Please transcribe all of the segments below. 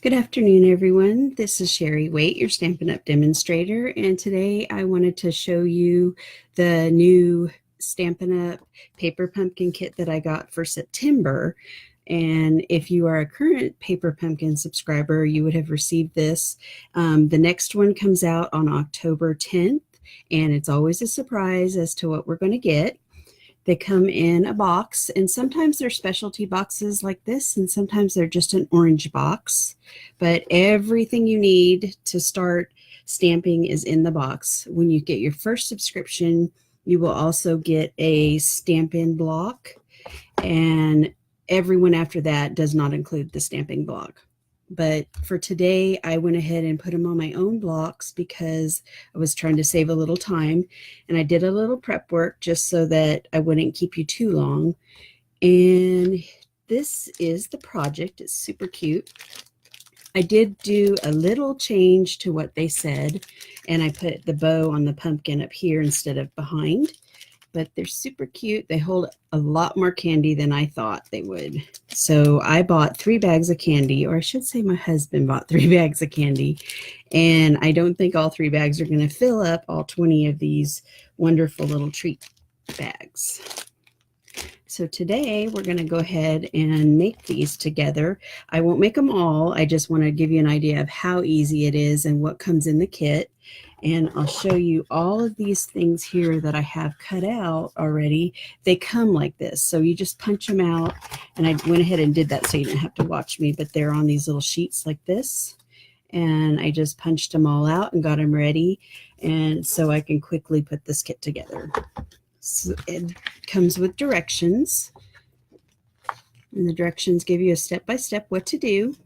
Good afternoon, everyone. This is Sherry Wayt, your Stampin' Up! Demonstrator, and today I wanted to show you the new Stampin' Up! Paper Pumpkin kit that I got for September. And if you are a current Paper Pumpkin subscriber, you would have received this. The next one comes out on October 10th, and it's always a surprise as to what we're going to get. They come in a box, and sometimes they're specialty boxes like this, and sometimes they're just an orange box. But everything you need to start stamping is in the box. When you get your first subscription, you will also get a Stampin' block, and everyone after that does not include the stamping block. But for today, I went ahead and put them on my own blocks because I was trying to save a little time. And I did a little prep work just so that I wouldn't keep you too long. And this is the project. It's super cute. I did do a little change to what they said, and I put the bow on the pumpkin up here instead of behind. But they're super cute. They hold a lot more candy than I thought they would. So I bought 3 bags of candy, or I should say my husband bought 3 bags of candy. And I don't think all 3 bags are going to fill up all 20 of these wonderful little treat bags. So today we're going to go ahead and make these together. I won't make them all. I just want to give you an idea of how easy it is and what comes in the kit. And I'll show you all of these things here that I have cut out already. They come like this. So you just punch them out. And I went ahead and did that so you didn't have to watch me, but they're on these little sheets like this. And I just punched them all out and got them ready. And so I can quickly put this kit together. So it comes with directions. And the directions give you a step-by-step what to do.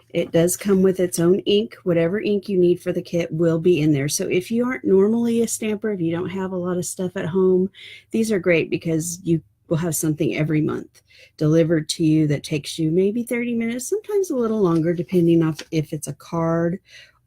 It does come with its own ink. Whatever ink you need for the kit will be in there. So if you aren't normally a stamper, if you don't have a lot of stuff at home, these are great because you will have something every month delivered to you that takes you maybe 30 minutes, sometimes a little longer, depending on if it's a card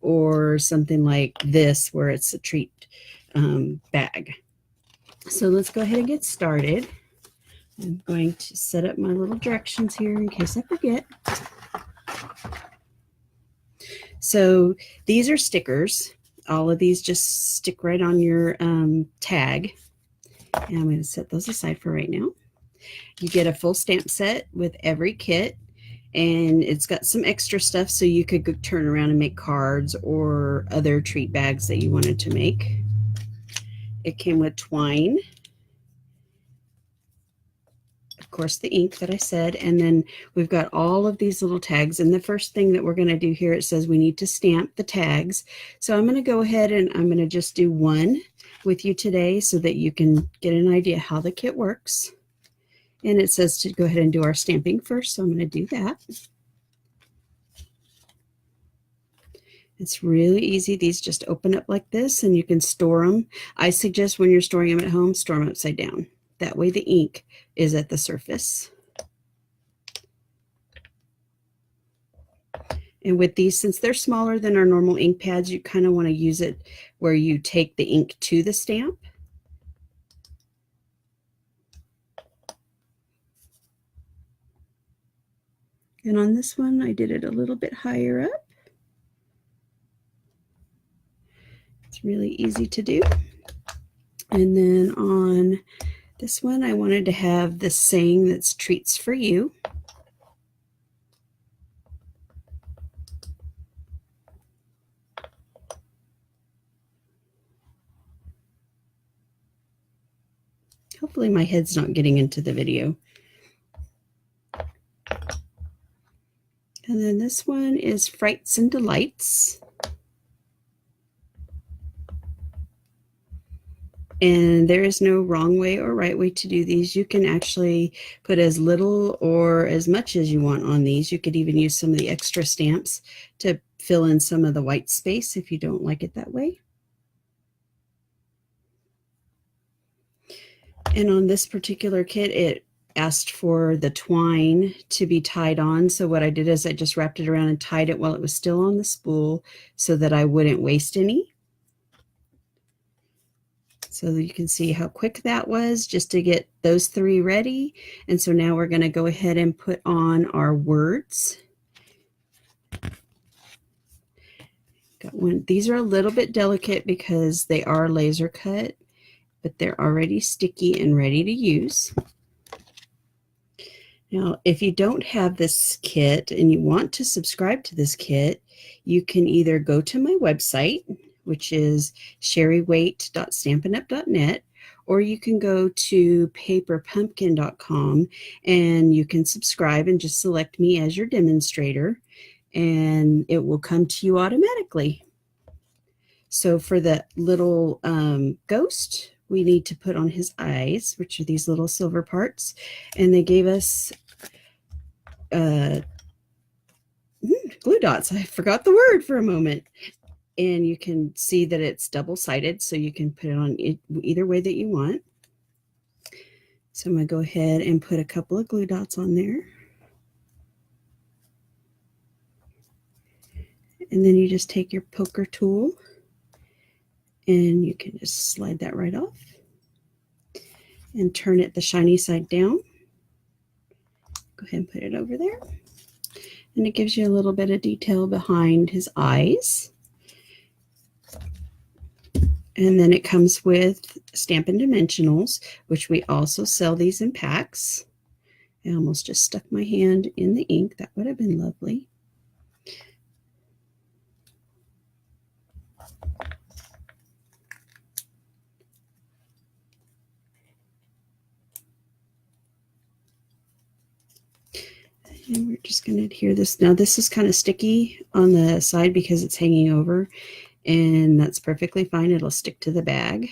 or something like this where it's a treat bag. So let's go ahead and get started. I'm going to set up my little directions here in case I forget. So these are stickers. All of these just stick right on your tag. And I'm going to set those aside for right now. You get a full stamp set with every kit. And it's got some extra stuff so you could go turn around and make cards or other treat bags that you wanted to make. It came with twine. Of course, the ink that I said, and then we've got all of these little tags. And the first thing that we're going to do here, it says we need to stamp the tags. So I'm going to go ahead and I'm going to just do one with you today so that you can get an idea how the kit works. And it says to go ahead and do our stamping first, so I'm going to do that. It's really easy. These just open up like this and you can store them. I suggest when you're storing them at home, store them upside down. That way the ink is at the surface. And with these, since they're smaller than our normal ink pads, you kind of want to use it where you take the ink to the stamp. And on this one, I did it a little bit higher up. It's really easy to do. And then on this one, I wanted to have this saying that's treats for you. Hopefully my head's not getting into the video. And then this one is Frights and Delights. And there is no wrong way or right way to do these. You can actually put as little or as much as you want on these. You could even use some of the extra stamps to fill in some of the white space if you don't like it that way. And on this particular kit, it asked for the twine to be tied on. So what I did is I just wrapped it around and tied it while it was still on the spool so that I wouldn't waste any. So you can see how quick that was just to get those 3 ready. And so now we're going to go ahead and put on our words. Got one. These are a little bit delicate because they are laser cut, but they're already sticky and ready to use. Now, if you don't have this kit and you want to subscribe to this kit, you can either go to my website, which is sherrywayt.stampinup.net, or you can go to paperpumpkin.com and you can subscribe and just select me as your demonstrator, and it will come to you automatically. So for the little ghost, we need to put on his eyes, which are these little silver parts, and they gave us glue dots. I forgot the word for a moment. And you can see that it's double-sided, so you can put it on either way that you want. So I'm going to go ahead and put a couple of glue dots on there. And then you just take your poker tool and you can just slide that right off and turn it the shiny side down. Go ahead and put it over there. And it gives you a little bit of detail behind his eyes. And then it comes with Stampin' Dimensionals, which we also sell these in packs. I almost just stuck my hand in the ink. That would have been lovely. And we're just going to adhere this. Now this is kind of sticky on the side because it's hanging over, and that's perfectly fine. It'll stick to the bag.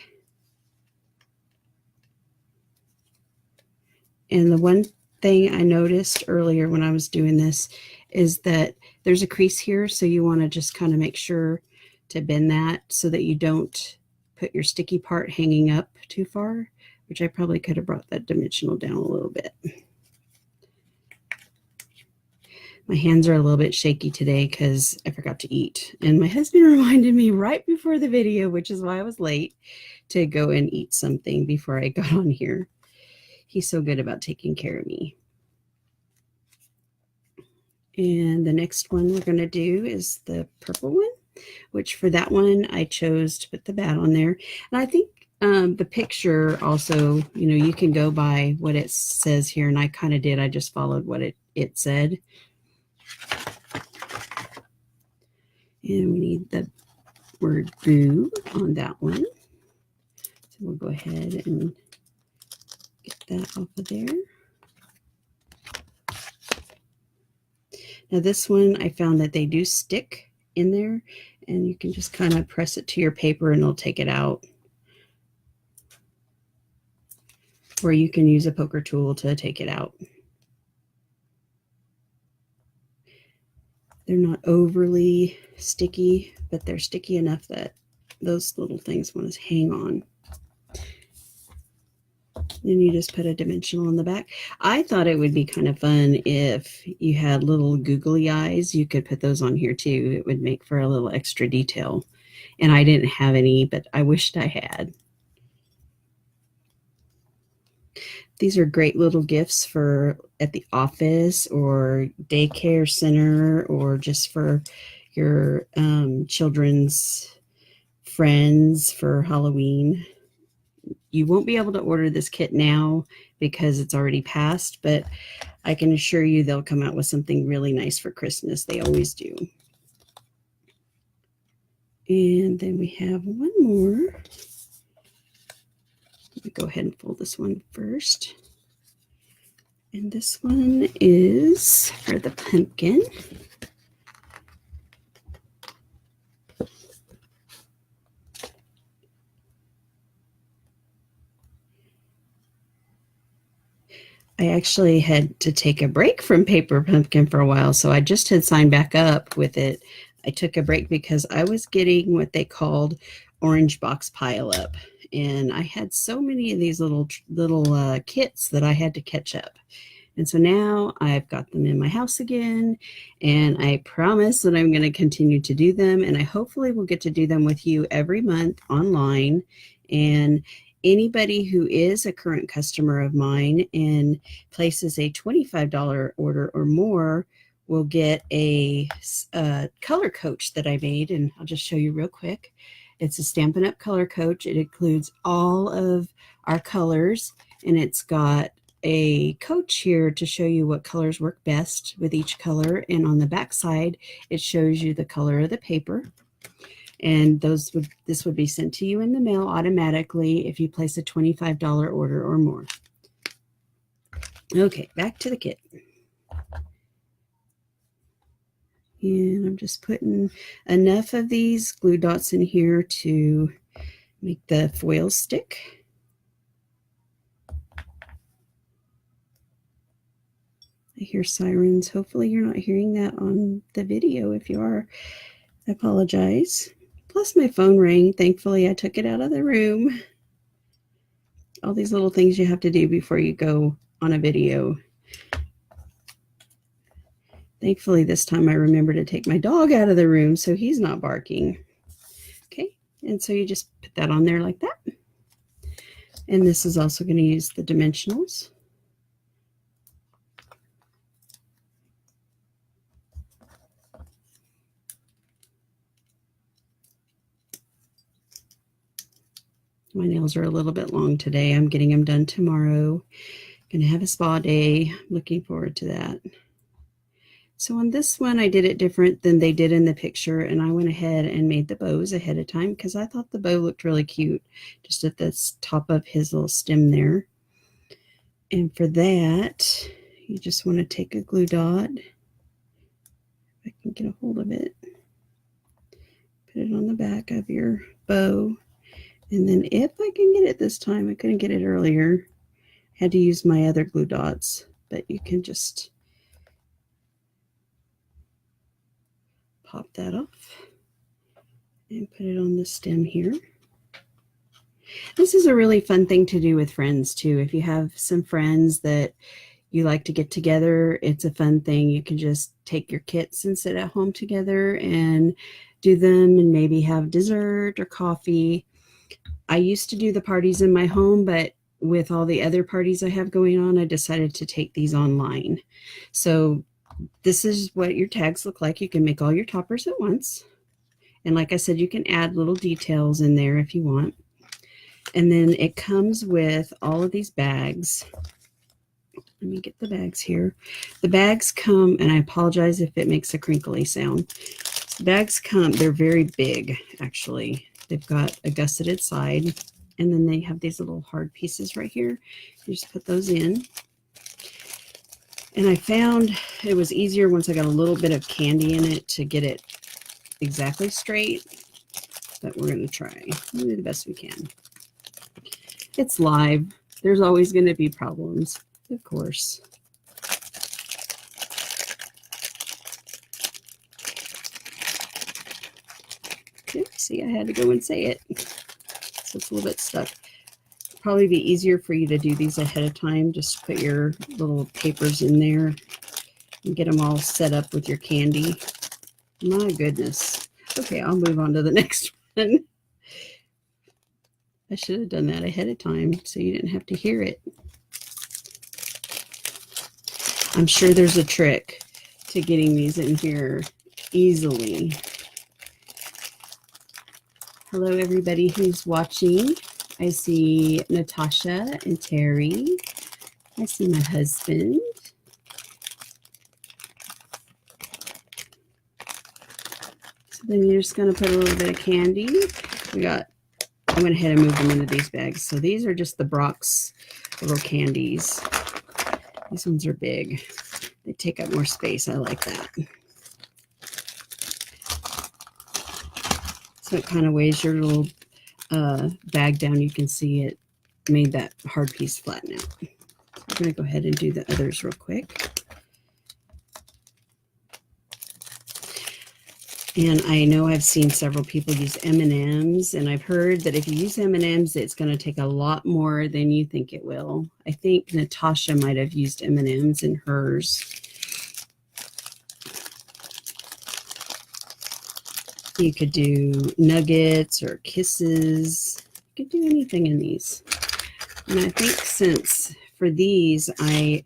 And the one thing I noticed earlier when I was doing this is that there's a crease here, so you want to just kind of make sure to bend that so that you don't put your sticky part hanging up too far, which I probably could have brought that dimensional down a little bit. My hands are a little bit shaky today because I forgot to eat. And my husband reminded me right before the video, which is why I was late, to go and eat something before I got on here. He's so good about taking care of me. And the next one we're going to do is the purple one, which for that one I chose to put the bat on there. And I think the picture also, you know, you can go by what it says here, and I kind of did. I just followed what it said. And we need the word boo on that one. So we'll go ahead and get that off of there. Now this one, I found that they do stick in there, and you can just kind of press it to your paper and it'll take it out. Or you can use a poker tool to take it out. They're not overly sticky, but they're sticky enough that those little things want to hang on. Then you just put a dimensional on the back. I thought it would be kind of fun if you had little googly eyes. You could put those on here too. It would make for a little extra detail. And I didn't have any, but I wished I had. These are great little gifts for at the office or daycare center, or just for your children's friends for Halloween. You won't be able to order this kit now because it's already passed, but I can assure you they'll come out with something really nice for Christmas. They always do. And then we have one more. Let me go ahead and fold this one first. And this one is for the pumpkin. I actually had to take a break from Paper Pumpkin for a while, so I just had signed back up with it. I took a break because I was getting what they called orange box pile up, and I had so many of these little kits that I had to catch up. And so now I've got them in my house again, and I promise that I'm going to continue to do them, and I hopefully will get to do them with you every month online. And anybody who is a current customer of mine and places a $25 order or more will get a color coach that I made, and I'll just show you real quick. It's a Stampin' Up! Color coach. It includes all of our colors, and it's got a coach here to show you what colors work best with each color, and on the back side it shows you the color of the paper, and this would be sent to you in the mail automatically if you place a $25 order or more. Okay, back to the kit. And I'm just putting enough of these glue dots in here to make the foil stick. I hear sirens. Hopefully you're not hearing that on the video. If you are, I apologize. Plus my phone rang. Thankfully I took it out of the room. All these little things you have to do before you go on a video. Thankfully this time I remember to take my dog out of the room so he's not barking. Okay, and so you just put that on there like that. And this is also going to use the dimensionals. My nails are a little bit long today. I'm getting them done tomorrow. Gonna have a spa day. Looking forward to that. So on this one, I did it different than they did in the picture, and I went ahead and made the bows ahead of time because I thought the bow looked really cute just at the top of his little stem there. And for that, you just want to take a glue dot, if I can get a hold of it, put it on the back of your bow. And then if I can get it this time, I couldn't get it earlier. I had to use my other glue dots, but you can just pop that off and put it on the stem here. This is a really fun thing to do with friends too. If you have some friends that you like to get together, it's a fun thing. You can just take your kits and sit at home together and do them and maybe have dessert or coffee. I used to do the parties in my home, but with all the other parties I have going on, I decided to take these online. So this is what your tags look like. You can make all your toppers at once. And like I said, you can add little details in there if you want. And then it comes with all of these bags. Let me get the bags here. The bags come, and I apologize if it makes a crinkly sound. The bags come, they're very big, actually. They've got a gusseted side, and then they have these little hard pieces right here. You just put those in. And I found it was easier once I got a little bit of candy in it to get it exactly straight. But we're going to try. We'll do the best we can. It's live. There's always going to be problems, of course. Oops, see, I had to go and say it. So it's a little bit stuck. Probably be easier for you to do these ahead of time. Just put your little papers in there and get them all set up with your candy. My goodness. Okay, I'll move on to the next one. I should have done that ahead of time so you didn't have to hear it. I'm sure there's a trick to getting these in here easily. Hello, everybody who's watching. I see Natasha and Terry. I see my husband. So then you're just going to put a little bit of candy. I went ahead and moved them into these bags. So these are just the Brock's little candies. These ones are big. They take up more space. I like that. So it kind of weighs your little bag down. You can see it made that hard piece flatten out. So I'm going to go ahead and do the others real quick. And I know I've seen several people use M&Ms, and I've heard that if you use M&Ms, it's going to take a lot more than you think it will. I think Natasha might have used M&Ms in hers. You could do nuggets or kisses. You could do anything in these. And I think since for these, we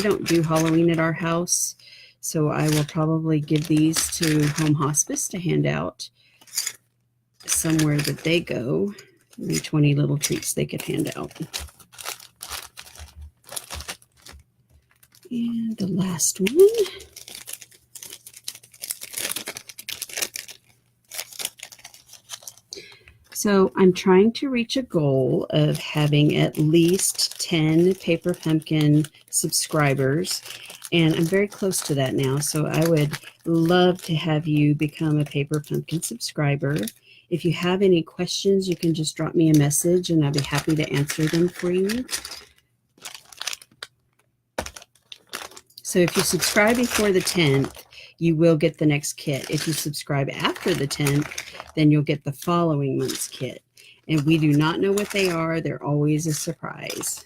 don't do Halloween at our house. So I will probably give these to Home Hospice to hand out somewhere that they go. Maybe 20 little treats they could hand out. And the last one. So I'm trying to reach a goal of having at least 10 Paper Pumpkin subscribers, and I'm very close to that now. So I would love to have you become a Paper Pumpkin subscriber. If you have any questions, you can just drop me a message and I'll be happy to answer them for you. So if you subscribe before the 10th, you will get the next kit. If you subscribe after the 10th, then you'll get the following month's kit. And we do not know what they are. They're always a surprise.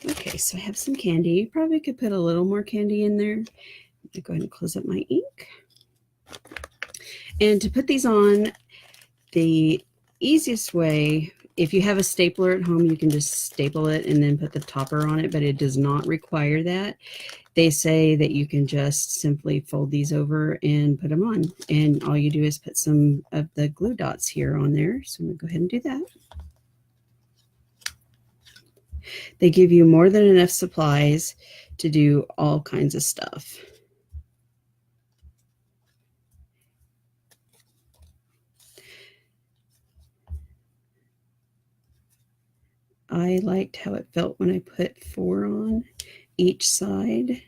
Okay, so I have some candy. You probably could put a little more candy in there. I'll go ahead and close up my ink. And to put these on, the easiest way, if you have a stapler at home, you can just staple it and then put the topper on it, but it does not require that. They say that you can just simply fold these over and put them on. And all you do is put some of the glue dots here on there. So I'm going to go ahead and do that. They give you more than enough supplies to do all kinds of stuff. I liked how it felt when I put 4 on each side.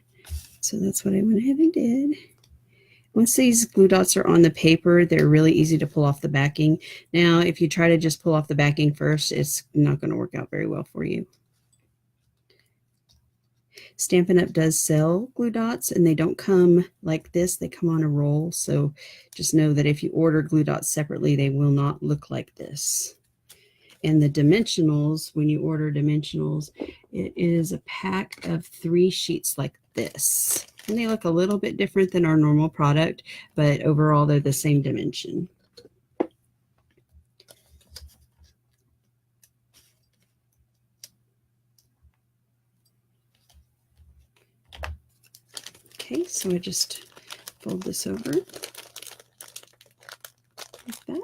So that's what I went ahead and did. Once these glue dots are on the paper, they're really easy to pull off the backing. Now, if you try to just pull off the backing first, it's not going to work out very well for you. Stampin' Up! Does sell glue dots, and they don't come like this. They come on a roll, so just know that if you order glue dots separately, they will not look like this. And the dimensionals, when you order dimensionals, it is a pack of 3 sheets like this. And they look a little bit different than our normal product, but overall they're the same dimension. Okay, so I just fold this over like that.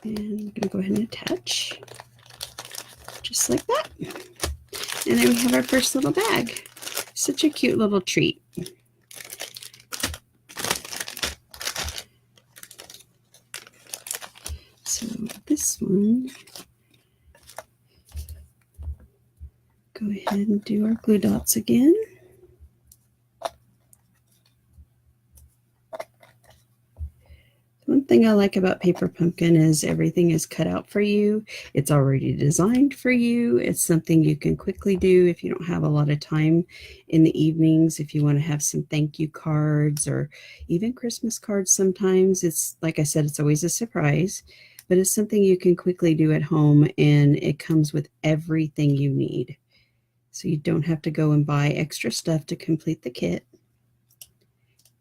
And I'm going to go ahead and attach just like that. And then we have our first little bag. Such a cute little treat. So this one, go ahead and do our glue dots again. One thing I like about Paper Pumpkin is everything is cut out for you. It's already designed for you. It's something you can quickly do if you don't have a lot of time in the evenings. If you want to have some thank you cards or even Christmas cards sometimes. It's, like I said, it's always a surprise, but it's something you can quickly do at home, and it comes with everything you need. So you don't have to go and buy extra stuff to complete the kit.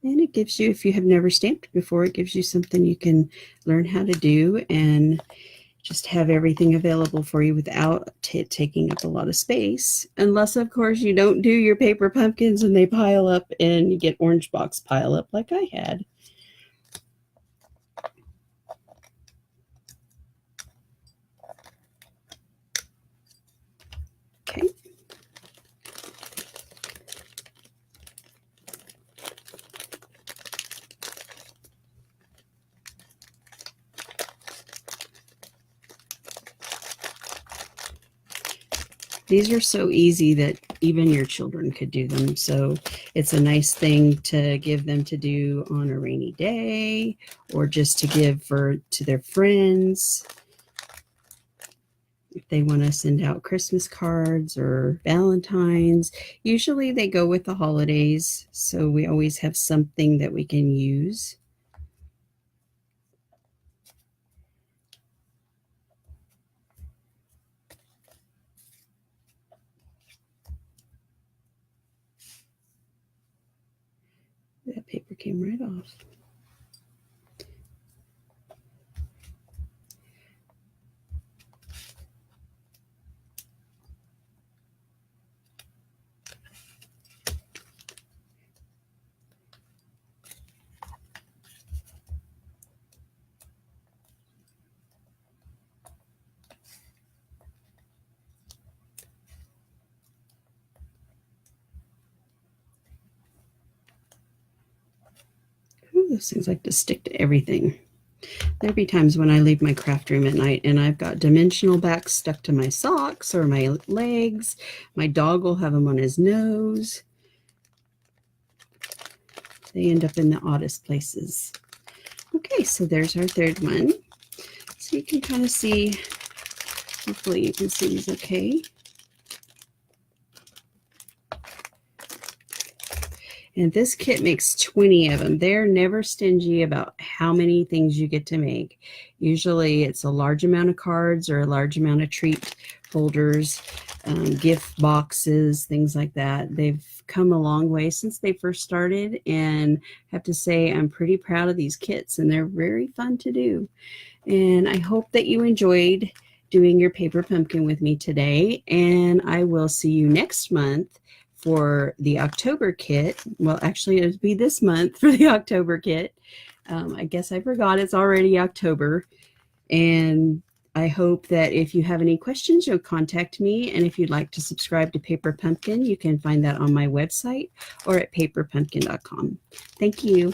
And it gives you, if you have never stamped before, it gives you something you can learn how to do and just have everything available for you without taking up a lot of space. Unless, of course, you don't do your paper pumpkins and they pile up and you get orange box pile up like I had. Okay. These are so easy that even your children could do them. So it's a nice thing to give them to do on a rainy day, or just to give to their friends. If they want to send out Christmas cards or Valentine's, usually they go with the holidays. So we always have something that we can use. That paper came right off. Those things like to stick to everything. There'll be times when I leave my craft room at night and I've got dimensional backs stuck to my socks or my legs. My dog will have them on his nose. They end up in the oddest places. Okay, so there's our third one. So you can kind of see, hopefully you can see these okay. And this kit makes 20 of them. They're never stingy about how many things you get to make. Usually it's a large amount of cards or a large amount of treat holders, gift boxes, things like that. They've come a long way since they first started, and I have to say I'm pretty proud of these kits, and they're very fun to do. And I hope that you enjoyed doing your paper pumpkin with me today, and I will see you next month for the October kit. Well, actually, it'll be this month for the October kit. I guess I forgot it's already October. And I hope that if you have any questions, you'll contact me. And if you'd like to subscribe to Paper Pumpkin, you can find that on my website or at paperpumpkin.com. Thank you.